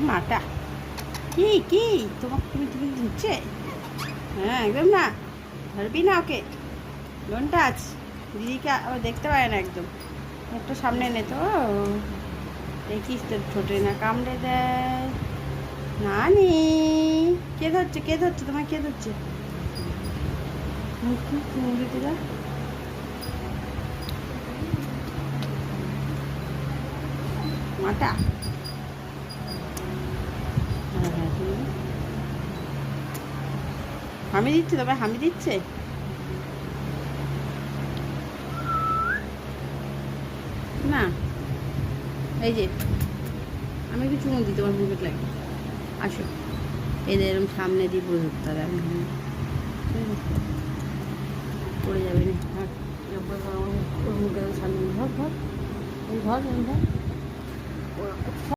মাটা কি কি তোমাকে তুমি তুমি দিচ্ছে? হ্যাঁ একদম না, ধরবি না ওকে, ডোন্ট টাচ। দিদিকে ও দেখতে পায় না একদম, একটু সামনে এনে তো দেখিস তো ঠোঁটে না কামড়ে দেয়। নানি কে ধরছে, কে ধরছে তোমায়, কে ধরছে? মুরগিটা মাটা। হ্যাঁ হ্যাঁ তুমি হামি দিচ্ছে, তোমায় হামি দিচ্ছে। না এই যে আমি একটু চুমু দিই, তোমার মুখে লাগে। আসো এদের এরকম সামনে দিয়ে পুরো ধরতে হবে, আমি পড়ে যাবে না। ওর মুখে সামনে ধর ধর ধর ধর।